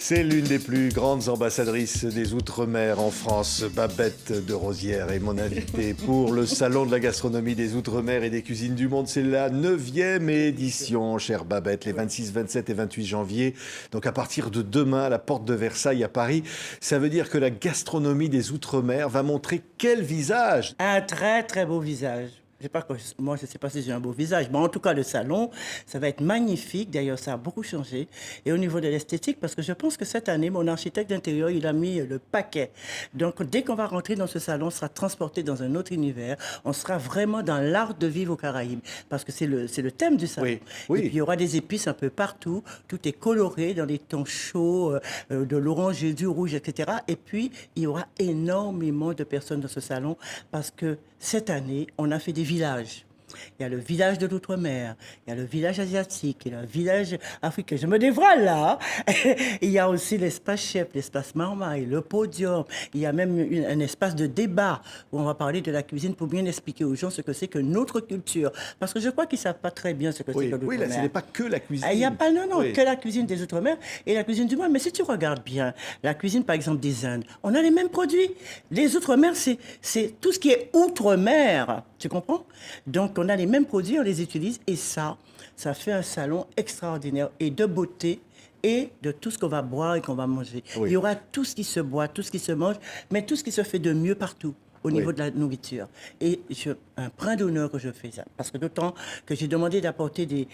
C'est l'une des plus grandes ambassadrices des Outre-mer en France, Babette de Rosière, est mon invitée pour le Salon de la gastronomie des Outre-mer et des cuisines du monde. C'est la 9e édition, chère Babette, les 26, 27 et 28 janvier. Donc à partir de demain, à la porte de Versailles à Paris, ça veut dire que la gastronomie des Outre-mer va montrer quel visage? Un très très beau visage. Moi, je ne sais pas si j'ai un beau visage, mais en tout cas, le salon, ça va être magnifique. D'ailleurs, ça a beaucoup changé. Et au niveau de l'esthétique, parce que je pense que cette année, mon architecte d'intérieur, il a mis le paquet. Donc, dès qu'on va rentrer dans ce salon, on sera transporté dans un autre univers. On sera vraiment dans l'art de vivre aux Caraïbes, parce que c'est le thème du salon. Oui, oui. Et puis, il y aura des épices un peu partout. Tout est coloré dans les tons chauds, de l'orange et du rouge, etc. Et puis, il y aura énormément de personnes dans ce salon, parce que cette année, on a fait des villages. Il y a le village de l'Outre-mer, il y a le village asiatique, il y a le village africain. Je me dévoile là. Il y a aussi l'espace chef, l'espace marmaille, le podium. Il y a même un espace de débat où on va parler de la cuisine pour bien expliquer aux gens ce que c'est que notre culture. Parce que je crois qu'ils ne savent pas très bien ce que c'est que l'Outre-mer. Oui, là, ce n'est pas que la cuisine. Il n'y a pas, non, Oui. que la cuisine des Outre-mer et la cuisine du monde. Mais si tu regardes bien, la cuisine, par exemple, des Indes, on a les mêmes produits. Les Outre-mer, c'est tout ce qui est Outre-mer. Tu comprends? Donc, on a les mêmes produits, on les utilise. Et ça fait un salon extraordinaire et de beauté et de tout ce qu'on va boire et qu'on va manger. Oui. Il y aura tout ce qui se boit, tout ce qui se mange, mais tout ce qui se fait de mieux partout au niveau de la nourriture. Et un brin d'honneur que je fais ça. Parce que d'autant que j'ai demandé d'apporter des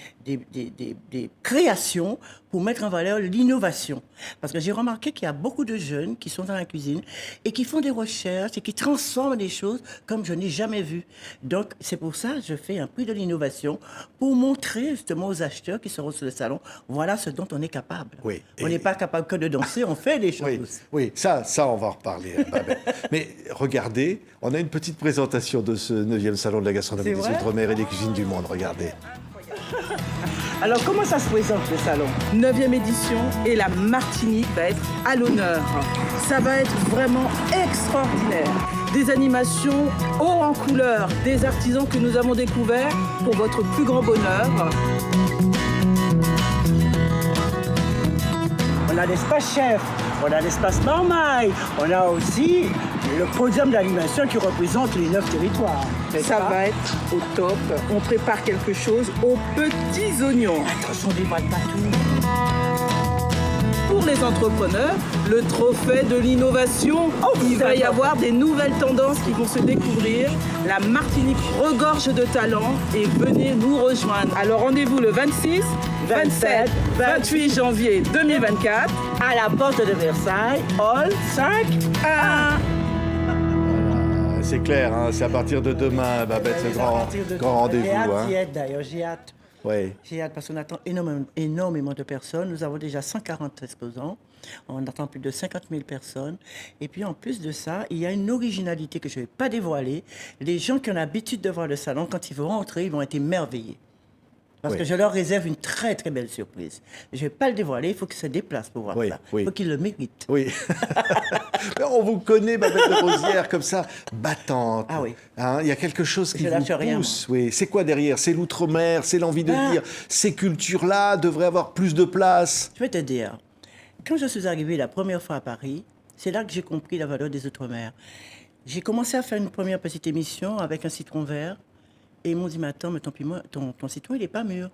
créations pour mettre en valeur l'innovation. Parce que j'ai remarqué qu'il y a beaucoup de jeunes qui sont dans la cuisine et qui font des recherches et qui transforment des choses comme je n'ai jamais vu. Donc, c'est pour ça que je fais un prix de l'innovation pour montrer justement aux acheteurs qui seront sur le salon, voilà ce dont on est capable. Oui. On n'est pas capable que de danser, on fait des choses. Oui, oui, ça, on va en reparler, Babette. Mais regardez, on a une petite présentation de ce 9e Salon de la gastronomie C'est des vrai Outre-mer et des cuisines du monde. Regardez. Alors, comment ça se présente, le salon? 9e édition et la Martinique va être à l'honneur. Ça va être vraiment extraordinaire. Des animations haut en couleur, des artisans que nous avons découverts pour votre plus grand bonheur. On a l'espace chef, on a l'espace marmaille, on a aussi le podium d'animation qui représente les 9 territoires. Ça va être au top. On prépare quelque chose aux petits oignons. Attention, on dévoile pas tout. Pour les entrepreneurs, le trophée de l'innovation. Il va y avoir des nouvelles tendances qui vont se découvrir. La Martinique regorge de talents et venez nous rejoindre. Alors rendez-vous le 26, 27, 28 janvier 2024 À la porte de Versailles, hall 5A. C'est clair, hein, c'est à partir de demain, Babette, ce grand rendez-vous. J'ai hâte Hein. d'y être, d'ailleurs, j'ai hâte. Oui. J'ai hâte parce qu'on attend énormément de personnes. Nous avons déjà 140 exposants. On attend plus de 50 000 personnes. Et puis, en plus de ça, il y a une originalité que je ne vais pas dévoiler. Les gens qui ont l'habitude de voir le salon, quand ils vont rentrer, ils vont être émerveillés. Parce Oui. que je leur réserve une très, très belle surprise. Je ne vais pas le dévoiler, il faut qu'ils se déplacent pour voir Oui, ça. oui. Il faut qu'ils le méritent. Oui. Mais on vous connaît, Babette de Rosière, comme ça, battante. Ah oui. Hein, il y a quelque chose qui Je vous lâche rien, pousse. Oui. C'est quoi derrière? C'est l'outre-mer, c'est l'envie de Ah. dire ces cultures-là devraient avoir plus de place. Je vais te dire, quand je suis arrivée la première fois à Paris, c'est là que j'ai compris la valeur des Outre-mer. J'ai commencé à faire une première petite émission avec un citron vert. Et ils m'ont dit, mais attends, mais ton citron, il n'est pas mûr.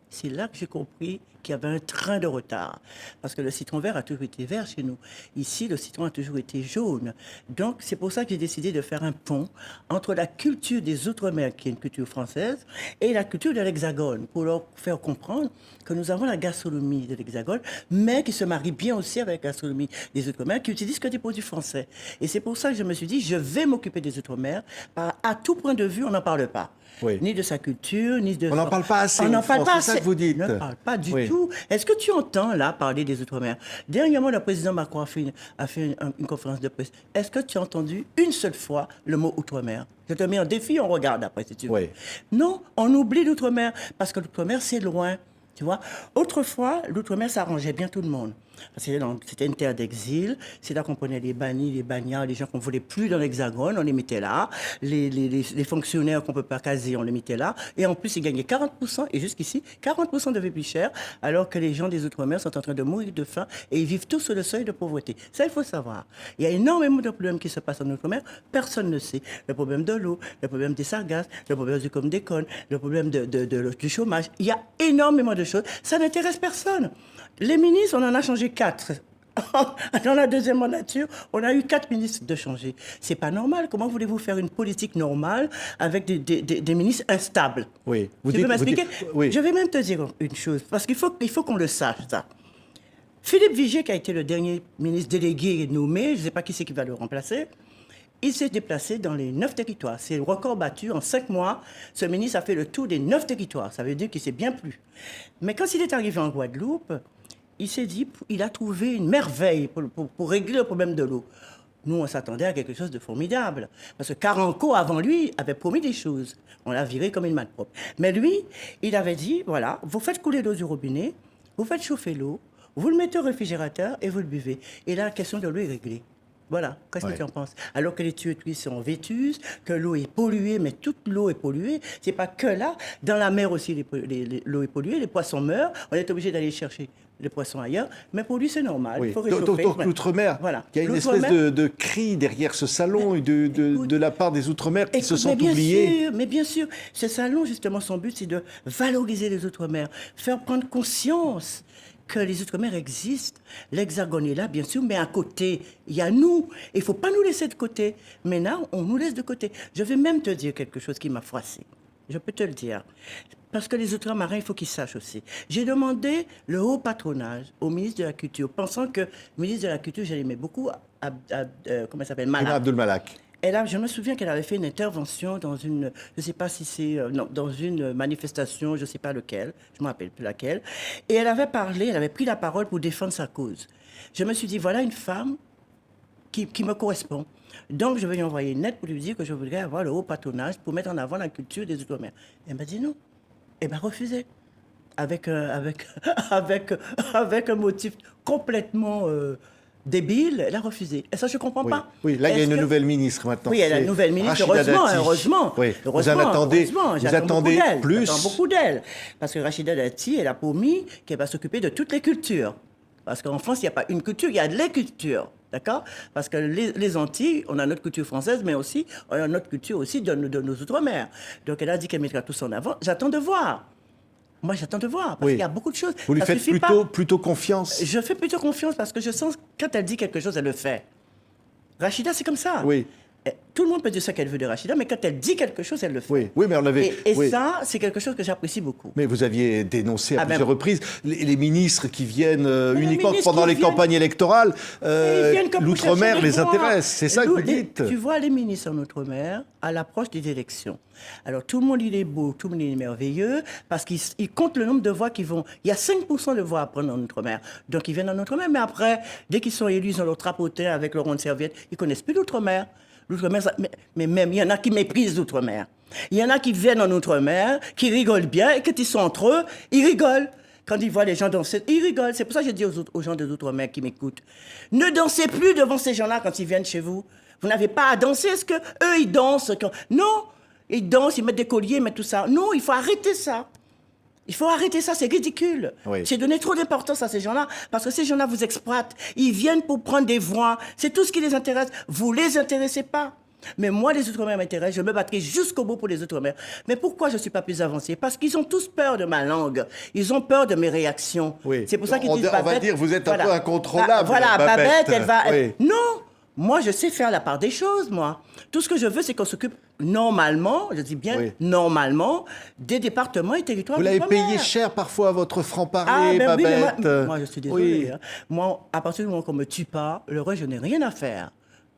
C'est là que j'ai compris qu'il y avait un train de retard. Parce que le citron vert a toujours été vert chez nous. Ici, le citron a toujours été jaune. Donc, c'est pour ça que j'ai décidé de faire un pont entre la culture des Outre-mer, qui est une culture française, et la culture de l'Hexagone, pour leur faire comprendre que nous avons la gastronomie de l'Hexagone, mais qui se marie bien aussi avec la gastronomie des Outre-mer, qui utilisent que des produits français. Et c'est pour ça que je me suis dit, je vais m'occuper des Outre-mer. À tout point de vue, on n'en parle pas. Oui. Ni de sa culture, ni de... On n'en parle pas assez On en n'en parle France, pas c'est ça assez. que vous dites. On ne parle pas du Oui. tout. Est-ce que tu entends là parler des Outre-mer? Dernièrement, le président Macron a fait une conférence de presse. Est-ce que tu as entendu une seule fois le mot Outre-mer? Je te mets en défi, on regarde après si tu veux. Oui. Non, on oublie l'Outre-mer parce que l'Outre-mer, c'est loin. Tu vois, autrefois, l'Outre-mer, ça arrangeait bien tout le monde. C'était une terre d'exil. C'est là qu'on prenait les bannis, les bagnards, les gens qu'on ne voulait plus dans l'Hexagone, on les mettait là. Les fonctionnaires qu'on ne peut pas caser, on les mettait là. Et en plus, ils gagnaient 40%, et jusqu'ici, 40% de vie plus cher, alors que les gens des Outre-mer sont en train de mourir de faim et ils vivent tous sur le seuil de pauvreté. Ça, il faut savoir. Il y a énormément de problèmes qui se passent en Outre-mer. Personne ne sait. Le problème de l'eau, le problème des sargasses, le problème du com d'école, le problème du chômage. Il y a énormément de choses. Ça n'intéresse personne. Les ministres, on en a changé 4. Dans la deuxième mandature, on a eu 4 ministres de changer. C'est pas normal. Comment voulez-vous faire une politique normale avec des ministres instables? Oui. Tu peux m'expliquer? Oui. Je vais même te dire une chose, parce qu'il faut qu'on le sache, ça. Philippe Vigier, qui a été le dernier ministre délégué nommé, je ne sais pas qui c'est qui va le remplacer, il s'est déplacé dans les 9 territoires. C'est le record battu. En 5 mois, ce ministre a fait le tour des 9 territoires. Ça veut dire qu'il s'est bien plu. Mais quand il est arrivé en Guadeloupe, il s'est dit, il a trouvé une merveille pour régler le problème de l'eau. Nous, on s'attendait à quelque chose de formidable. Parce que Caranco, avant lui, avait promis des choses. On l'a viré comme une malpropre. Mais lui, il avait dit, voilà, vous faites couler l'eau du robinet, vous faites chauffer l'eau, vous le mettez au réfrigérateur et vous le buvez. Et là, la question de l'eau est réglée. Voilà, qu'est-ce que tu en penses? Alors que les tuyauteries sont vétustes, que l'eau est polluée, mais toute l'eau est polluée. C'est pas que là. Dans la mer aussi, l'eau est polluée, les poissons meurent. On est obligé d'aller chercher les poissons ailleurs. Mais pour lui, c'est normal. Oui. Il faut réchauffer. Donc l'Outre-mer, voilà. il y a une espèce de cri derrière ce salon de la part des Outre-mer qui se sentent oubliés. Mais bien sûr, ce salon, justement, son but, c'est de valoriser les Outre-mer, faire prendre conscience que les Outre-mer existent. L'Hexagone est là, bien sûr, mais à côté, il y a nous. Il ne faut pas nous laisser de côté. Maintenant, on nous laisse de côté. Je vais même te dire quelque chose qui m'a froissé. Je peux te le dire. Parce que les Outre-marins, il faut qu'ils sachent aussi. J'ai demandé le haut patronage au ministre de la Culture, pensant que le ministre de la Culture, je l'aimais beaucoup, comment il s'appelle, Malak. Abdul Malak. Et là, je me souviens qu'elle avait fait une intervention dans une, je ne sais pas si c'est, non, dans une manifestation, je ne sais pas lequel, je ne me rappelle plus laquelle. Et elle avait parlé, elle avait pris la parole pour défendre sa cause. Je me suis dit, voilà une femme qui me correspond. Donc, je vais lui envoyer une lettre pour lui dire que je voudrais avoir le haut patronage pour mettre en avant la culture des Outre-mer. Elle m'a dit non. Elle m'a refusé. Avec un motif complètement débile, elle a refusé. Et ça, je ne comprends pas. Oui, là, il y a une nouvelle ministre maintenant. Oui, elle a une nouvelle ministre, heureusement. Oui. Heureusement, vous attendez plus. J'attends beaucoup d'elle. Parce que Rachida Dati, elle a promis qu'elle va s'occuper de toutes les cultures. Parce qu'en France, il n'y a pas une culture, il y a les cultures. D'accord? Parce que les Antilles, on a notre culture française, mais aussi, on a notre culture aussi de nos Outre-mer. Donc, elle a dit qu'elle mettra tout ça en avant. J'attends de voir. Moi, j'attends de voir, parce qu'il y a beaucoup de choses. Vous lui faites plutôt confiance? Je fais plutôt confiance, parce que je sens que quand elle dit quelque chose, elle le fait. Rachida, c'est comme ça. Oui. Tout le monde peut dire ce qu'elle veut de Rachida, mais quand elle dit quelque chose, elle le fait. Oui, mais on avait... Et ça, c'est quelque chose que j'apprécie beaucoup. Mais vous aviez dénoncé à plusieurs reprises les ministres qui viennent uniquement pendant les campagnes électorales. L'Outre-mer les intéresse, c'est ça que vous dites. Tu vois les ministres en Outre-mer à l'approche des élections. Alors, tout le monde, il est beau, tout le monde, il est merveilleux, parce qu'ils comptent le nombre de voix qui vont... Il y a 5% de voix à prendre en Outre-mer. Donc, ils viennent en Outre-mer, mais après, dès qu'ils sont élus, ils ont leur trapoté avec leur ronde serviette, ils ne connaissent plus l'Outre-mer. L'Outre-mer, mais même, il y en a qui méprisent l'Outre-mer. Il y en a qui viennent en Outre-mer, qui rigolent bien, et quand ils sont entre eux, ils rigolent. Quand ils voient les gens danser, ils rigolent. C'est pour ça que je dis aux gens des Outre-mer qui m'écoutent, ne dansez plus devant ces gens-là quand ils viennent chez vous. Vous n'avez pas à danser. Est-ce qu'eux, ils dansent? Non, ils dansent, ils mettent des colliers, ils mettent tout ça. Non, il faut arrêter ça. Il faut arrêter ça, c'est ridicule. Oui. C'est donner trop d'importance à ces gens-là, parce que ces gens-là vous exploitent. Ils viennent pour prendre des voix. C'est tout ce qui les intéresse. Vous les intéressez pas. Mais moi, les Outre-mer m'intéressent. Je me battrai jusqu'au bout pour les Outre-mer. Mais pourquoi je ne suis pas plus avancée? Parce qu'ils ont tous peur de ma langue. Ils ont peur de mes réactions. Oui. C'est pour ça qu'ils disent Babette. On va dire, vous êtes un peu incontrôlable. Voilà, Babette, elle va... Oui. Non, moi, je sais faire la part des choses, moi. Tout ce que je veux, c'est qu'on s'occupe normalement, je dis bien normalement, des départements et territoires. Vous l'avez payé cher parfois, votre franc-parler, Babette. Oui, moi, je suis désolée. Hein. Moi, à partir du moment qu'on ne me tue pas, le reste, je n'ai rien à faire.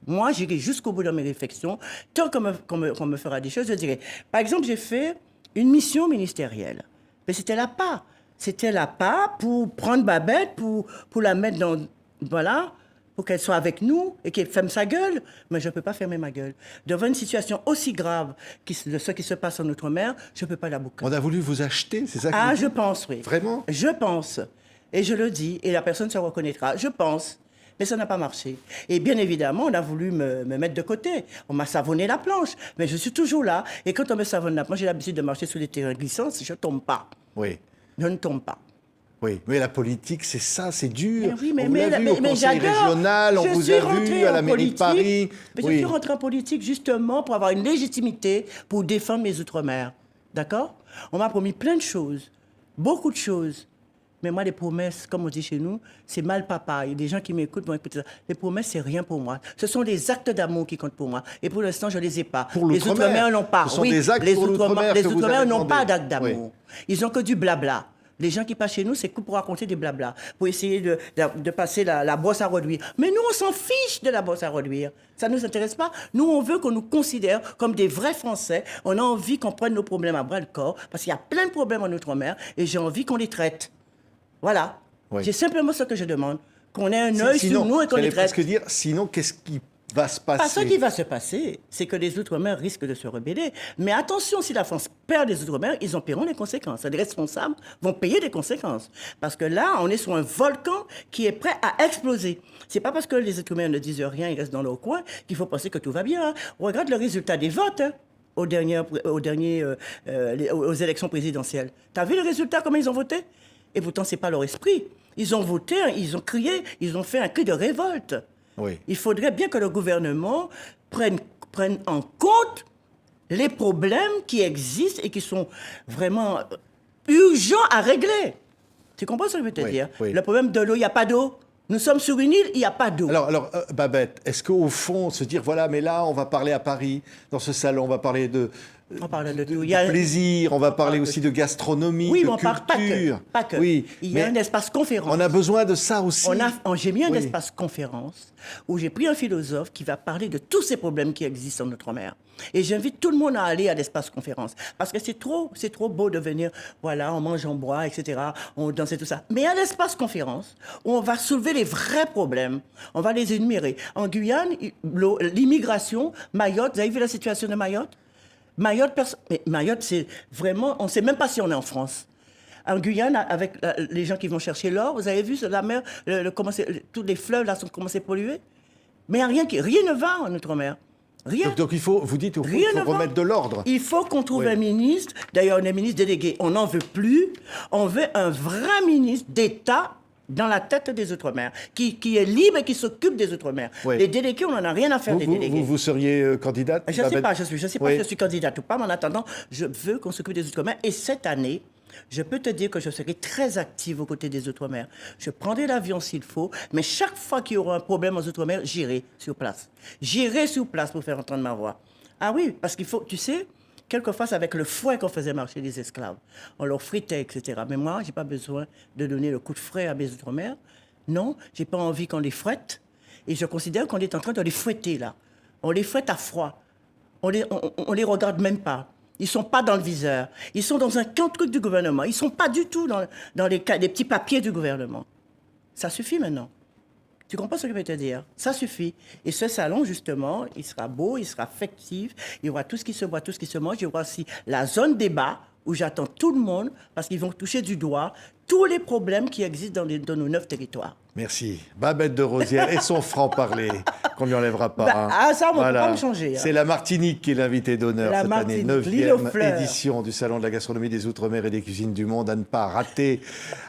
Moi, j'irai jusqu'au bout de mes réflexions. Tant qu'on me fera des choses, je dirais. Par exemple, j'ai fait une mission ministérielle. Mais c'était la pas. C'était la pas pour prendre Babette, pour la mettre dans... Voilà, pour qu'elle soit avec nous et qu'elle ferme sa gueule. Mais je ne peux pas fermer ma gueule. Devant une situation aussi grave de ce qui se passe en Outre-mer, je ne peux pas la boucler. On a voulu vous acheter, c'est ça que Ah, je pense, oui. Vraiment? Je pense. Et je le dis, et la personne se reconnaîtra, je pense. Mais ça n'a pas marché. Et bien évidemment, on a voulu me mettre de côté. On m'a savonné la planche. Mais je suis toujours là. Et quand on me savonne la planche, j'ai l'habitude de marcher sur les terrains glissants. Je ne tombe pas. Oui. Je ne tombe pas. Oui, mais la politique, c'est ça, c'est dur. Oui, on vous l'a vu au conseil régional, on vous a vu à la mairie de Paris. Mais je suis rentrée en politique justement pour avoir une légitimité pour défendre mes outre-mer. D'accord? On m'a promis plein de choses, beaucoup de choses. Mais moi, les promesses, comme on dit chez nous, c'est mal papa. Il y a des gens qui m'écoutent vont écouter ça. Les promesses, c'est rien pour moi. Ce sont les actes d'amour qui comptent pour moi. Et pour l'instant, je ne les ai pas. Pour les outre-mer n'ont pas. Ce sont des actes pour l'outre-mer. Les outre-mer n'ont pas d'actes d'amour. Oui. Ils n'ont que du blabla. Les gens qui passent chez nous, c'est que pour raconter des blabla, pour essayer de passer la bosse à reluire. Mais nous, on s'en fiche de la bosse à reluire. Ça ne nous intéresse pas. Nous, on veut qu'on nous considère comme des vrais Français. On a envie qu'on prenne nos problèmes à bras le corps, parce qu'il y a plein de problèmes en Outre-mer, et j'ai envie qu'on les traite. Voilà. Oui. C'est simplement ce que je demande. Qu'on ait un œil sur nous et qu'on les traite. Presque dire, sinon, qu'est-ce qui va se passer? Pas ce qui va se passer, c'est que les Outre-mer risquent de se rebeller. Mais attention, si la France perd les Outre-mer, ils en paieront les conséquences. Les responsables vont payer des conséquences. Parce que là, on est sur un volcan qui est prêt à exploser. C'est pas parce que les Outre-mer ne disent rien, ils restent dans leur coin, qu'il faut penser que tout va bien. On regarde le résultat des votes aux élections présidentielles. T'as vu le résultat, comment ils ont voté? Et pourtant, c'est pas leur esprit. Ils ont voté, ils ont crié, ils ont fait un cri de révolte. Oui. Il faudrait bien que le gouvernement prenne en compte les problèmes qui existent et qui sont vraiment urgents à régler. Tu comprends ce que je veux te dire? Oui. Le problème de l'eau, il n'y a pas d'eau. Nous sommes sur une île, il n'y a pas d'eau. Alors Babette, est-ce qu'au fond, se dire, voilà, mais là, on va parler à Paris, dans ce salon, on va parler de plaisir, on va parler aussi de gastronomie, oui, de mais on culture. Parle pas que. Oui, il y a un espace conférence. On a besoin de ça aussi. J'ai mis un espace conférence où j'ai pris un philosophe qui va parler de tous ces problèmes qui existent en Outre-mer. Et j'invite tout le monde à aller à l'espace conférence. Parce que c'est trop beau de venir, voilà, on mange, on boit, etc., on danse et tout ça. Mais à l'espace conférence, où on va soulever les vrais problèmes, on va les énumérer. En Guyane, l'immigration, Mayotte, vous avez vu la situation de Mayotte? Mayotte, c'est vraiment... On ne sait même pas si on est en France. En Guyane, avec les gens qui vont chercher l'or, vous avez vu la mer, tous les fleuves là sont commencés à polluer. Mais rien ne va en Outre-mer. Rien. Donc il faut remettre de l'ordre. Il faut qu'on trouve un ministre, d'ailleurs on est ministre délégué, on n'en veut plus, on veut un vrai ministre d'État dans la tête des Outre-mer, qui est libre et qui s'occupe des Outre-mer. Oui. Les délégués, on n'en a rien à faire des délégués. Vous seriez candidate? Je ne sais pas, je sais pas si je suis candidate ou pas, mais en attendant, je veux qu'on s'occupe des Outre-mer. Et cette année, je peux te dire que je serai très active aux côtés des Outre-mer. Je prendrai l'avion s'il faut, mais chaque fois qu'il y aura un problème aux Outre-mer, j'irai sur place. J'irai sur place pour faire entendre ma voix. Ah oui, parce qu'il faut, tu sais, quelquefois, c'est avec le fouet qu'on faisait marcher les esclaves. On leur fritait, etc. Mais moi, je n'ai pas besoin de donner le coup de fouet à mes Outre-mer. Non, je n'ai pas envie qu'on les fouette. Et je considère qu'on est en train de les fouetter, là. On les fouette à froid. On les regarde même pas. Ils ne sont pas dans le viseur. Ils sont dans un truc du gouvernement. Ils ne sont pas du tout dans les petits papiers du gouvernement. Ça suffit maintenant. Tu comprends ce que je veux te dire? Ça suffit. Et ce salon, justement, il sera beau, il sera festif. Il y aura tout ce qui se boit, tout ce qui se mange. Il y aura aussi la zone débat où j'attends tout le monde parce qu'ils vont toucher du doigt tous les problèmes qui existent dans nos 9 territoires. Merci. Babette de Rosières et son franc-parler, qu'on ne lui enlèvera pas. Ça, on ne peut pas me changer. C'est la Martinique qui est l'invité d'honneur cette année. 9e édition du Salon de la gastronomie des Outre-mer et des cuisines du monde à ne pas rater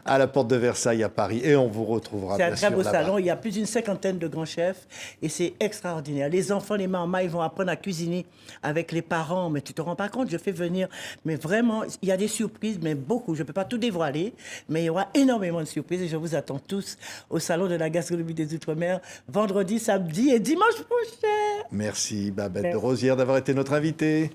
à la porte de Versailles à Paris. Et on vous retrouvera bien sûr C'est un très beau là-bas. salon. Il y a plus d'une 50aine de grands chefs et c'est extraordinaire. Les enfants, les mamans, ils vont apprendre à cuisiner avec les parents. Mais tu te rends pas compte, je fais venir. Mais vraiment, il y a des surprises, mais beaucoup. Je ne peux pas tout dévoiler, mais il y aura énormément de surprises et je vous attends tous au Salon de la gastronomie des Outre-mer, vendredi, samedi et dimanche prochain. Merci Babette de Rosières d'avoir été notre invitée.